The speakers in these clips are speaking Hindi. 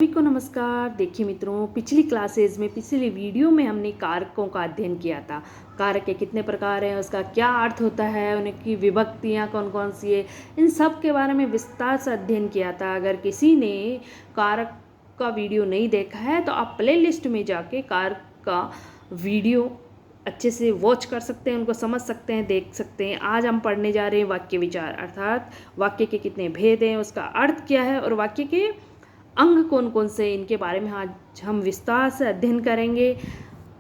सभी को नमस्कार। देखिए मित्रों, पिछली वीडियो में हमने कारकों का अध्ययन किया था। कारक के कितने प्रकार हैं, उसका क्या अर्थ होता है, उनकी विभक्तियाँ कौन कौन सी है, इन सब के बारे में विस्तार से अध्ययन किया था। अगर किसी ने कारक का वीडियो नहीं देखा है तो आप प्लेलिस्ट में जाके कारक का वीडियो अच्छे से वॉच कर सकते हैं, उनको समझ सकते हैं, देख सकते हैं। आज हम पढ़ने जा रहे हैं वाक्य विचार, अर्थात वाक्य के कितने भेद हैं, उसका अर्थ क्या है और वाक्य के अंग कौन कौन से, इनके बारे में आज हम विस्तार से अध्ययन करेंगे।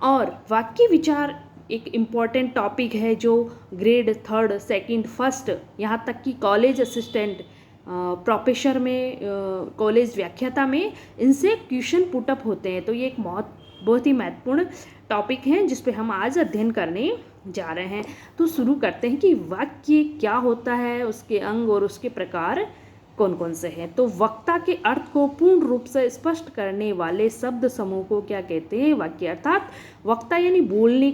और वाक्य विचार एक इम्पॉर्टेंट टॉपिक है जो ग्रेड 3, 2, 1 यहाँ तक कि कॉलेज असिस्टेंट, प्रोफेसर में, कॉलेज व्याख्याता में इनसे क्वेश्चन पुटअप होते हैं। तो ये एक बहुत ही महत्वपूर्ण टॉपिक है जिस पे हम आज अध्ययन करने जा रहे हैं। तो शुरू करते हैं कि वाक्य क्या होता है, उसके अंग और उसके प्रकार कौन कौन से हैं। तो वक्ता के अर्थ को पूर्ण रूप से स्पष्ट करने वाले शब्द समूह को क्या कहते हैं? वाक्य। अर्थात वक्ता यानी बोलने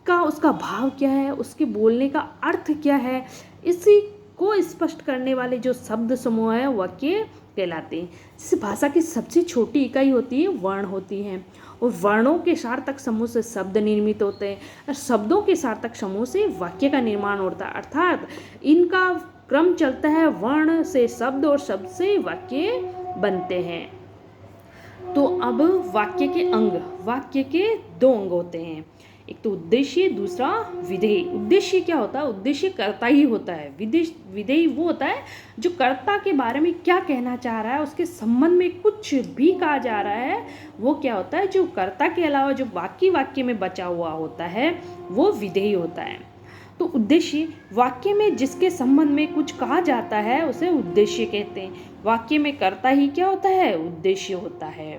का उसका भाव क्या है, उसके बोलने का अर्थ क्या है, इसी को स्पष्ट करने वाले जो शब्द समूह है वाक्य कहलाते हैं। जैसे भाषा की सबसे छोटी इकाई होती है वर्ण होती है, और वर्णों के सार्थक समूह से शब्द निर्मित होते हैं, और शब्दों के सार्थक समूह से वाक्य का निर्माण होता है। अर्थात इनका क्रम चलता है, वर्ण से शब्द और शब्द से वाक्य बनते हैं। तो अब वाक्य के अंग, वाक्य के 2 अंग होते हैं, एक तो उद्देश्य, दूसरा विधेय। उद्देश्य क्या होता है? उद्देश्य कर्ता ही होता है। विधेय वो होता है जो कर्ता के बारे में क्या कहना चाह रहा है, उसके संबंध में कुछ भी कहा जा रहा है, वो क्या होता है? जो कर्ता के अलावा जो बाकी वाक्य में बचा हुआ होता है वो विधेय होता है। तो उद्देश्य, वाक्य में जिसके संबंध में कुछ कहा जाता है उसे उद्देश्य कहते हैं। वाक्य में कर्ता ही क्या होता है? उद्देश्य होता है।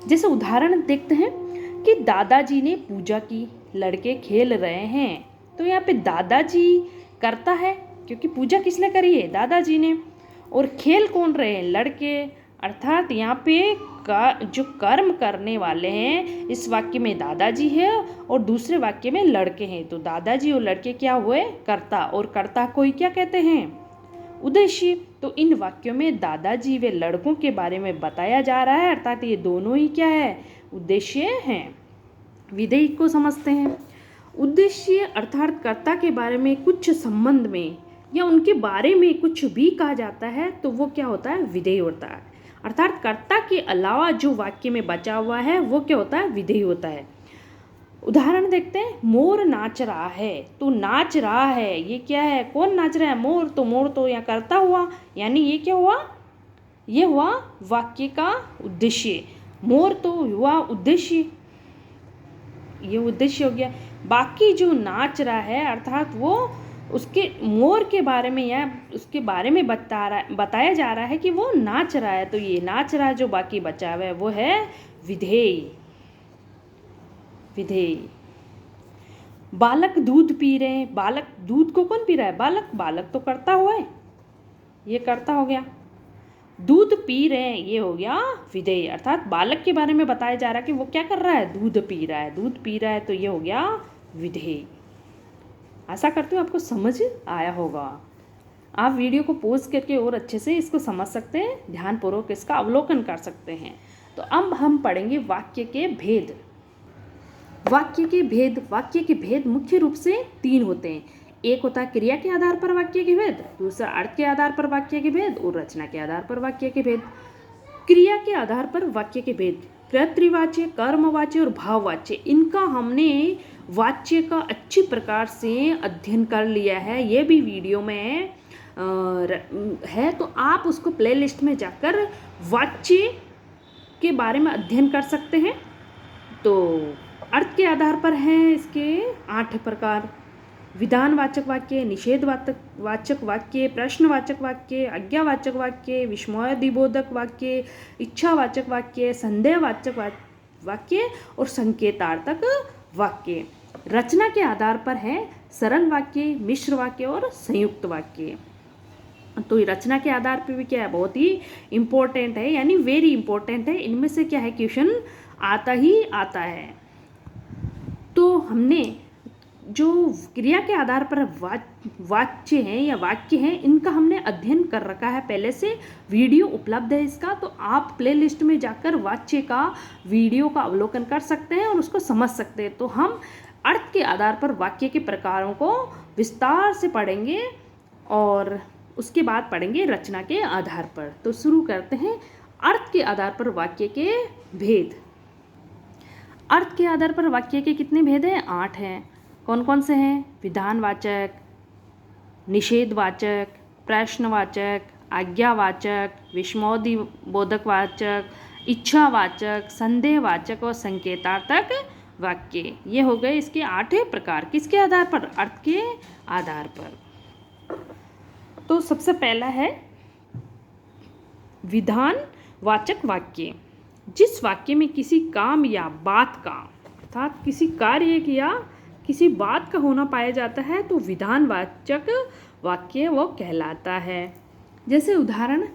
जैसे उदाहरण देखते हैं कि दादाजी ने पूजा की, लड़के खेल रहे हैं। तो यहाँ पे दादाजी करता है क्योंकि पूजा किसने करी है? दादाजी ने। और खेल कौन रहे हैं? लड़के। अर्थात यहाँ पे जो कर्म करने वाले हैं इस वाक्य में दादाजी है और दूसरे वाक्य में लड़के हैं। तो दादाजी और लड़के क्या हुए? कर्ता, और कर्ता को ही क्या कहते हैं? उद्देश्य। तो इन वाक्यों में दादाजी व लड़कों के बारे में बताया जा रहा है, अर्थात ये दोनों ही क्या है? उद्देश्य हैं। विधेय को समझते हैं। उद्देश्य अर्थात कर्ता के बारे में कुछ संबंध में या उनके बारे में कुछ भी कहा जाता है तो वो क्या होता है? विधेय होता है। अर्थात कर्ता के अलावा जो वाक्य में बचा हुआ है वो क्या होता है? विधेय होता है। उदाहरण देखते हैं, मोर नाच रहा है। तो नाच रहा है ये क्या है? कौन नाच रहा है? मोर। तो मोर तो यहाँ कर्ता हुआ, यानी ये क्या हुआ? ये हुआ वाक्य का उद्देश्य। मोर तो हुआ उद्देश्य, ये उद्देश्य हो गया। बाकी जो नाच रहा है अर्थात वो उसके मोर के बारे में या उसके बारे में बताया जा रहा है कि वो नाच रहा है। तो ये नाच रहा जो बाकी बचा हुआ है वो है विधेय। विधेय। बालक दूध पी रहे हैं। बालक, दूध को कौन पी रहा है? बालक। बालक तो करता हुआ है, ये करता हो गया। दूध पी रहे हैं ये हो गया विधेय। अर्थात बालक के बारे में बताया जा रहा है कि वो क्या कर रहा है? दूध पी रहा है। दूध पी रहा है तो ये हो गया विधेय। आशा करती हूँ आपको समझ आया होगा। आप वीडियो को पॉज करके और अच्छे से इसको समझ सकते हैं, ध्यानपूर्वक इसका अवलोकन कर सकते हैं। तो अब हम पढ़ेंगे वाक्य के भेद। वाक्य के भेद मुख्य रूप से 3 होते हैं। एक होता है क्रिया के आधार पर वाक्य के भेद, दूसरा अर्थ के आधार पर वाक्य के भेद, और रचना के आधार पर वाक्य के भेद। क्रिया के आधार पर वाक्य के भेद, कर्तृवाच्य, कर्मवाच्य और भाववाच्य, इनका हमने वाच्य का अच्छी प्रकार से अध्ययन कर लिया है। ये भी वीडियो में है, तो आप उसको प्लेलिस्ट में जाकर वाच्य के बारे में अध्ययन कर सकते हैं। तो अर्थ के आधार पर हैं इसके 8 प्रकार: विधानवाचक वाक्य, निषेधवाचक वाक्य, प्रश्नवाचक वाक्य, आज्ञावाचक वाक्य, विस्मयादिबोधक वाक्य, इच्छावाचक वाक्य, संदेहवाचक वाक्य और संकेतार्थक वाक्य। रचना के आधार पर है सरल वाक्य, मिश्र वाक्य और संयुक्त वाक्य। तो रचना के आधार पर भी क्या है? बहुत ही इम्पोर्टेंट है, यानी वेरी इम्पोर्टेंट है। इनमें से क्या है? क्वेश्चन आता ही आता है। तो हमने जो क्रिया के आधार पर वाच्य हैं या वाक्य हैं, इनका हमने अध्ययन कर रखा है पहले से, वीडियो उपलब्ध है इसका, तो आप प्लेलिस्ट में जाकर वाच्य का वीडियो का अवलोकन कर सकते हैं और उसको समझ सकते हैं। तो हम अर्थ के आधार पर वाक्य के प्रकारों को विस्तार से पढ़ेंगे और उसके बाद पढ़ेंगे रचना के आधार पर। तो शुरू करते हैं अर्थ के आधार पर वाक्य के भेद। अर्थ के आधार पर वाक्य के कितने भेद हैं? 8 हैं। कौन कौन से हैं? विधानवाचक, निषेधवाचक, प्रश्नवाचक, आज्ञावाचक, विस्मयोद्बोधकवाचक, इच्छावाचक, संदेहवाचक और संकेतार्थक वाक्य। ये हो गए इसके 8 प्रकार। किसके आधार पर? अर्थ के आधार पर। तो सबसे पहला है विधानवाचक वाक्य। जिस वाक्य में किसी काम या बात का अर्थात किसी कार्य या किसी बात का होना पाया जाता है तो विधानवाचक वाक्य वो कहलाता है। जैसे उदाहरण,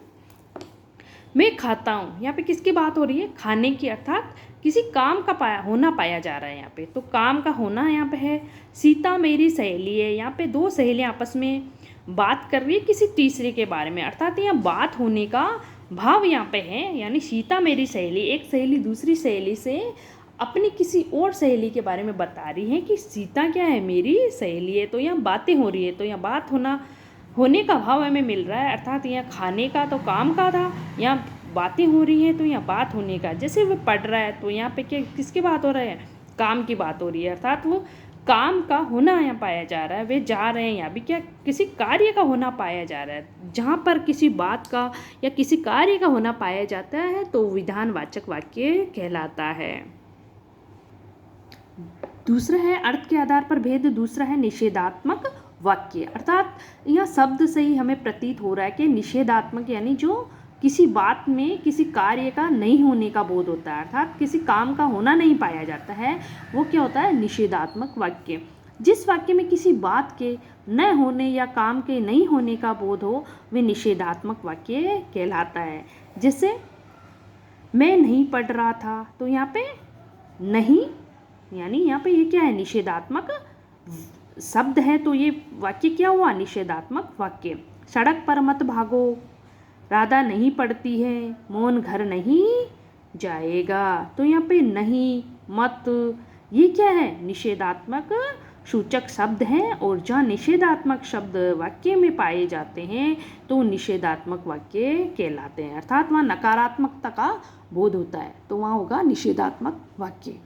मैं खाता हूँ, यहाँ पे किसकी बात हो रही है? खाने की, अर्थात किसी काम का होना पाया जा रहा है यहाँ पे, तो काम का होना यहाँ पे है। सीता मेरी सहेली है, यहाँ पे 2 सहेलियाँ आपस में बात कर रही है किसी तीसरे के बारे में, अर्थात यहाँ बात होने का भाव यहाँ पे है। यानी सीता मेरी सहेली, एक सहेली दूसरी सहेली से अपनी किसी और सहेली के बारे में बता रही है कि सीता क्या है? मेरी सहेली है। तो यहाँ बातें हो रही है, तो यहाँ बात होने का भाव हमें मिल रहा है, अर्थात यहाँ खाने का तो काम का था, यहाँ बातें हो रही हैं तो यहाँ बात होने का। जैसे वो पढ़ रहा है तो यहाँ पे क्या किसकी बात हो रहा है? काम की बात हो रही है, अर्थात वो काम का होना यहाँ पाया जा रहा है। वे जा रहे हैं, यहाँ भी क्या किसी कार्य का होना पाया जा रहा है। जहाँ पर किसी बात का या किसी कार्य का होना पाया जाता है तो विधानवाचक वाक्य कहलाता है। दूसरा है अर्थ के आधार पर भेद, दूसरा है निषेधात्मक वाक्य। अर्थात यह शब्द से ही हमें प्रतीत हो रहा है कि निषेधात्मक यानी जो किसी बात में किसी कार्य का नहीं होने का बोध होता है, अर्थात किसी काम का होना नहीं पाया जाता है, वो क्या होता है? निषेधात्मक वाक्य। जिस वाक्य में किसी बात के न होने या काम के नहीं होने का बोध हो वे निषेधात्मक वाक्य कहलाता है। जैसे मैं नहीं पढ़ रहा था, तो यहाँ पे नहीं यानी यहाँ पे ये क्या है? निषेधात्मक शब्द है, तो ये वाक्य क्या हुआ? निषेधात्मक वाक्य। सड़क पर मत भागो, राधा नहीं पढ़ती है, मोहन घर नहीं जाएगा, तो यहाँ पे नहीं, मत, ये क्या है? निषेधात्मक सूचक शब्द हैं। और जहाँ निषेधात्मक शब्द वाक्य में पाए जाते हैं तो निषेधात्मक वाक्य कहलाते हैं, अर्थात वहाँ नकारात्मकता का बोध होता है, तो वहाँ होगा निषेधात्मक वाक्य।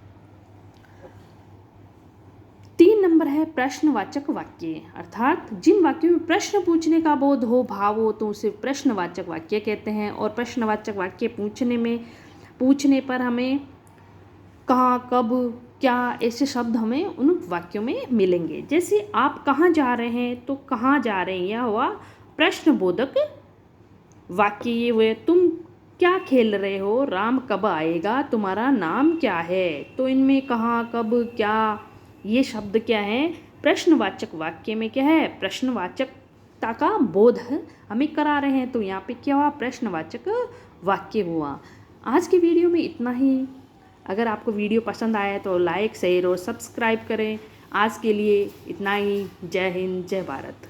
3 नंबर है प्रश्नवाचक वाक्य। अर्थात जिन वाक्यों में प्रश्न पूछने का बोध हो, भाव हो, तो उसे प्रश्नवाचक वाक्य कहते हैं। और प्रश्नवाचक वाक्य पूछने पर हमें कहाँ, कब, क्या ऐसे शब्द हमें उन वाक्यों में मिलेंगे। जैसे आप कहाँ जा रहे हैं, तो कहाँ जा रहे हैं यह हुआ प्रश्नबोधक वाक्य। ये हुए तुम क्या खेल रहे हो, राम कब आएगा, तुम्हारा नाम क्या है, तो इनमें कहाँ, कब, क्या ये शब्द क्या है? प्रश्नवाचक वाक्य में क्या है? प्रश्नवाचकता का बोध हमें करा रहे हैं, तो यहाँ पे क्या हुआ? प्रश्नवाचक वाक्य हुआ। आज के वीडियो में इतना ही। अगर आपको वीडियो पसंद आया तो लाइक, शेयर और सब्सक्राइब करें। आज के लिए इतना ही। जय हिंद, जय भारत।